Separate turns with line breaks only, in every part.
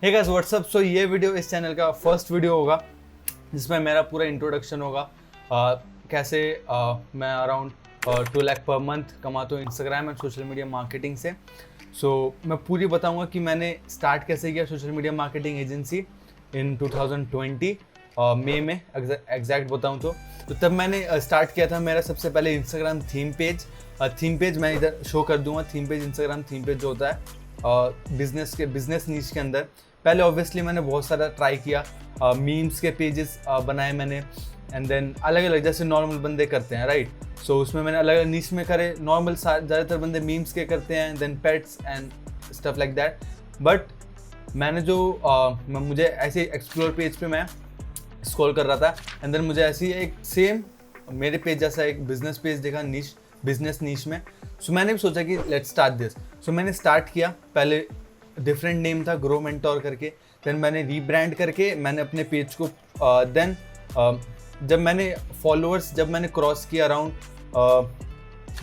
Hey guys what's up. सो ये video इस channel का फर्स्ट वीडियो होगा जिसमें मेरा पूरा इंट्रोडक्शन होगा। कैसे मैं अराउंड 2 लाख पर मंथ कमाता हूँ Instagram and social media marketing से। मैं पूरी बताऊंगा कि मैंने स्टार्ट कैसे किया सोशल मीडिया मार्केटिंग एजेंसी इन 2020 मई में एग्जैक्ट बताऊं तो तब मैंने स्टार्ट किया था। मेरा सबसे पहले इंस्टाग्राम थीम पेज मैं इधर शो कर दूंगा। Theme page Instagram theme page जो होता है बिजनेस नीश के अंदर। पहले ऑब्वियसली मैंने बहुत सारा ट्राई किया, मीम्स के पेजेस बनाए मैंने एंड देन अलग अलग जैसे नॉर्मल बंदे करते हैं राइट। उसमें मैंने अलग अलग नीश में करे। नॉर्मल ज़्यादातर बंदे मीम्स के करते हैं, then pets and stuff like that. But मैंने जो मुझे ऐसे एक्सप्लोर पेज पे मैं स्क्रॉल कर रहा था एंड देन मुझे ऐसी एक सेम मेरे पेज जैसा एक बिजनेस पेज देखा बिजनेस नीश में। मैंने भी सोचा कि लेट्स स्टार्ट दिस। मैंने स्टार्ट किया। पहले डिफरेंट नेम था, ग्रो मेंटोर करके। देन मैंने रीब्रांड करके मैंने अपने पेज को देन जब मैंने क्रॉस किया अराउंड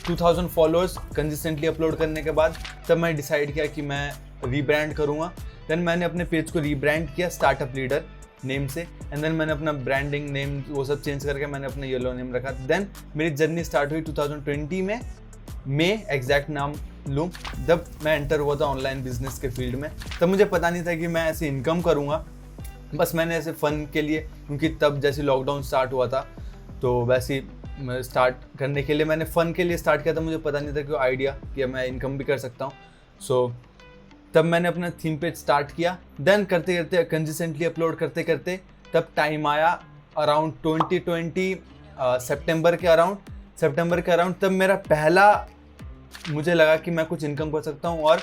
2000 फॉलोअर्स कंसिस्टेंटली अपलोड करने के बाद, तब मैं डिसाइड किया कि मैं रीब्रांड करूँगा। देन मैंने अपने पेज को रीब्रांड किया स्टार्टअप लीडर नेम से एंड देन मैंने अपना ब्रांडिंग नेम वो सब चेंज करके मैंने अपना येलो नेम रखा। देन मेरी जर्नी स्टार्ट हुई 2020 में एग्जैक्ट नाम लूँ जब मैं एंटर हुआ था ऑनलाइन बिजनेस के फील्ड में। तब मुझे पता नहीं था कि मैं ऐसे इनकम करूँगा, बस मैंने ऐसे फ़न के लिए, क्योंकि तब जैसे लॉकडाउन स्टार्ट हुआ था तो वैसे स्टार्ट करने के लिए मैंने फ़न के लिए स्टार्ट किया था। मुझे पता नहीं था कि आइडिया कि मैं इनकम भी कर सकता हूँ। तब मैंने अपना थीम पेज स्टार्ट किया। देन करते करते कंसिस्टेंटली अपलोड करते करते तब टाइम आया अराउंड 2020 सितंबर के अराउंड तब मेरा पहला मुझे लगा कि मैं कुछ इनकम कर सकता हूँ। और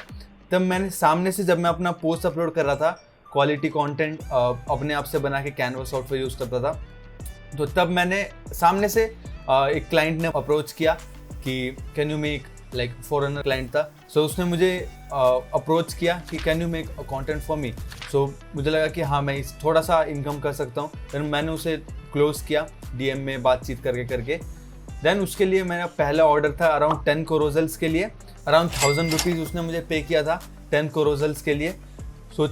तब मैंने सामने से जब मैं अपना पोस्ट अपलोड कर रहा था, क्वालिटी कंटेंट अपने आप से बना के कैनवा सॉफ्टवेयर यूज़ करता था, तो तब मैंने सामने से एक क्लाइंट ने अप्रोच किया कि can you make like foreigner client था। उसने मुझे अप्रोच किया कि can you make content for me. मुझे लगा कि हाँ मैं थोड़ा सा इनकम कर सकता हूँ। देन मैंने उसे क्लोज किया डीएम में बातचीत करके। देन उसके लिए मेरा पहला ऑर्डर था अराउंड 10 कोरोजल्स के लिए। अराउंड 1000 रुपीज़ उसने मुझे पे किया था 10 कोरोजल्स के लिए।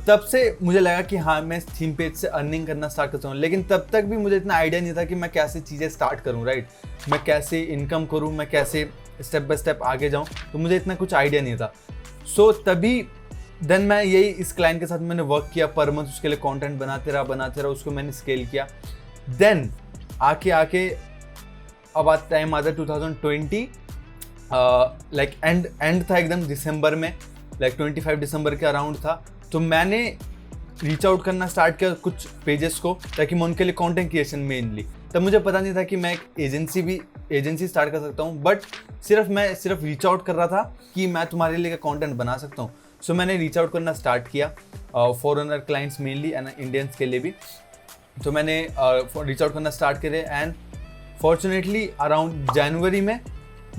तब से मुझे लगा कि हाँ मैं थीम पेज से अर्निंग करना स्टार्ट करता हूँ। लेकिन तब तक भी मुझे इतना आइडिया नहीं था कि मैं कैसे चीज़ें स्टार्ट करूँ राइट। मैं कैसे इनकम करूँ, मैं कैसे स्टेप बाय स्टेप आगे जाऊँ, तो मुझे इतना कुछ आइडिया नहीं था। तभी देन मैं यही इस क्लाइंट के साथ मैंने वर्क किया पर मंथ। उसके लिए कंटेंट बनाते रहा, उसको मैंने स्केल किया। देन आके अब टाइम आता है 2020 लाइक एंड था एकदम दिसंबर में, लाइक 25 दिसंबर के अराउंड था। तो मैंने रीच आउट करना स्टार्ट किया कुछ पेजेस को, ताकि मैं उनके लिए कंटेंट क्रिएशन मेनली। तब मुझे पता नहीं था कि मैं एक एजेंसी स्टार्ट कर सकता हूँ, बट मैं सिर्फ रीच आउट कर रहा था कि मैं तुम्हारे लिए कंटेंट बना सकता हूँ। मैंने रीच आउट करना स्टार्ट किया foreigner clients mainly and Indians के लिए भी। तो मैंने रीच आउट करना स्टार्ट करे एंड फॉर्चुनेटली अराउंड जनवरी में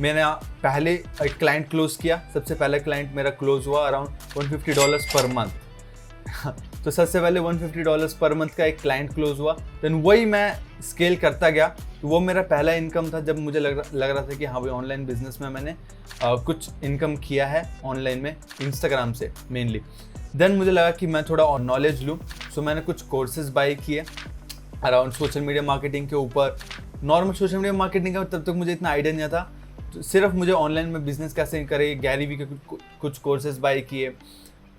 मैंने पहले एक क्लाइंट क्लोज किया। सबसे पहला क्लाइंट मेरा क्लोज हुआ अराउंड $150 पर मंथ। तो सबसे पहले $150 पर मंथ का एक क्लाइंट क्लोज हुआ। देन वही मैं स्केल करता गया। तो वो मेरा पहला इनकम था जब मुझे लग रहा था कि हाँ भाई ऑनलाइन बिजनेस में मैंने कुछ इनकम किया है ऑनलाइन में इंस्टाग्राम से मेनली। देन मुझे लगा कि मैं थोड़ा और नॉलेज लूँ। मैंने कुछ कोर्सेज बाय किए अराउंड सोशल मीडिया मार्केटिंग के ऊपर। नॉर्मल सोशल मीडिया मार्केटिंग का तब तक मुझे इतना आइडिया नहीं था। तो सिर्फ मुझे ऑनलाइन में बिजनेस कैसे करे, गैरी वी के कुछ कोर्सेज बाय किए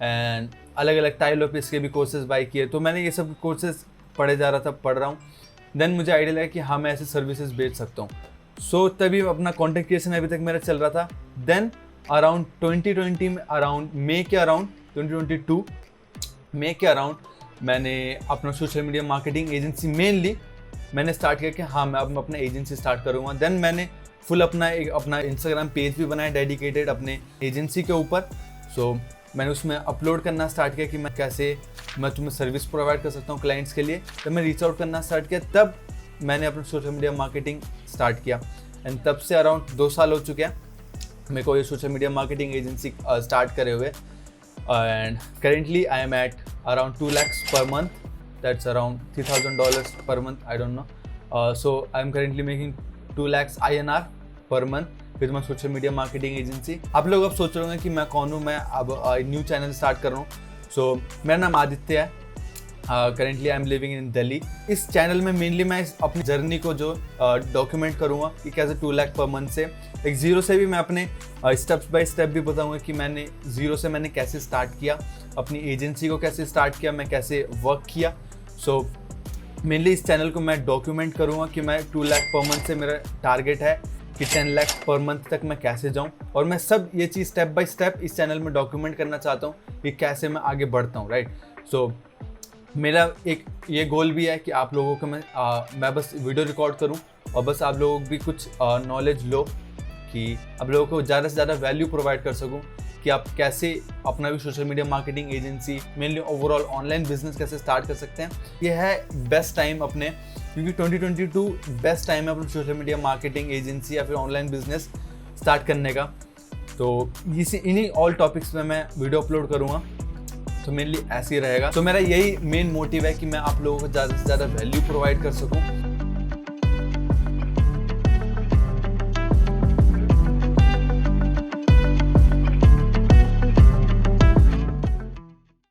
एंड अलग अलग टाइल ऑफ इसके भी कोर्सेज बाय किए। तो मैंने ये सब कोर्सेज पढ़ रहा हूँ। देन मुझे आइडिया लगा कि हाँ मैं ऐसे सर्विसेज बेच सकता हूँ। तभी अपना कंटेंट क्रिएशन अभी तक मेरा चल रहा था। देन अराउंड 2020 में अराउंड मई के अराउंड 2022 मई के अराउंड मैंने अपना social media marketing agency mainly मैंने स्टार्ट किया कि हाँ मैं अब अपना एजेंसी स्टार्ट करूँगा। देन मैंने फुल अपना इंस्टाग्राम पेज भी बनाया डेडिकेटेड अपने एजेंसी के ऊपर। मैंने उसमें अपलोड करना स्टार्ट किया कि मैं तुम्हें सर्विस प्रोवाइड कर सकता हूँ क्लाइंट्स के लिए। तब मैं रीच आउट करना स्टार्ट किया, तब मैंने अपना सोशल मीडिया मार्केटिंग स्टार्ट किया एंड तब से अराउंड 2 साल हो चुके हैं मेरे को ये social media marketing agency start करे हुए। And currently I am at around 2 lakhs per month, that's around $3,000 per month, I don't know. I am currently making 2 lakhs INR per month with my social media marketing agency. आप लोग अब सोच रहे होंगे कि मैं कौन हूँ, मैं अब न्यू चैनल स्टार्ट कर रहा हूँ। मेरा नाम आदित्य है। Currently I am living in Delhi. इस चैनल में मेनली मैं अपनी जर्नी को जो डॉक्यूमेंट करूँगा कि कैसे 2 लाख पर मंथ से एक ज़ीरो से भी मैं अपने स्टेप्स बाय स्टेप भी बताऊँगा कि मैंने ज़ीरो से मैंने कैसे स्टार्ट किया, अपनी एजेंसी को कैसे स्टार्ट किया, मैं कैसे वर्क किया। मेनली इस चैनल को मैं डॉक्यूमेंट करूँगा कि मैं 2 लाख पर मंथ से मेरा टारगेट है कि 10 लाख पर मंथ तक मैं कैसे जाऊँ, और मैं सब ये चीज़ स्टेप बाय स्टेप इस चैनल में डॉक्यूमेंट करना चाहता हूँ कि कैसे मैं आगे बढ़ता हूँ, राइट। मेरा एक ये गोल भी है कि आप लोगों को मैं बस वीडियो रिकॉर्ड करूं और बस आप लोगों को भी कुछ नॉलेज लो कि आप लोगों को ज़्यादा से ज़्यादा वैल्यू प्रोवाइड कर सकूं कि आप कैसे अपना भी social media marketing agency, mainly overall online business कैसे स्टार्ट कर सकते हैं। ये है बेस्ट टाइम अपने, क्योंकि 2022 बेस्ट टाइम है अपने सोशल मीडिया मार्केटिंग एजेंसी या फिर ऑनलाइन बिजनेस स्टार्ट करने का। तो इन्हीं ऑल टॉपिक्स में मैं वीडियो अपलोड करूँगा, तो मेनली ऐसे ही रहेगा। तो मेरा यही मेन मोटिव है कि मैं आप लोगों को ज़्यादा से ज़्यादा वैल्यू प्रोवाइड कर सकूं।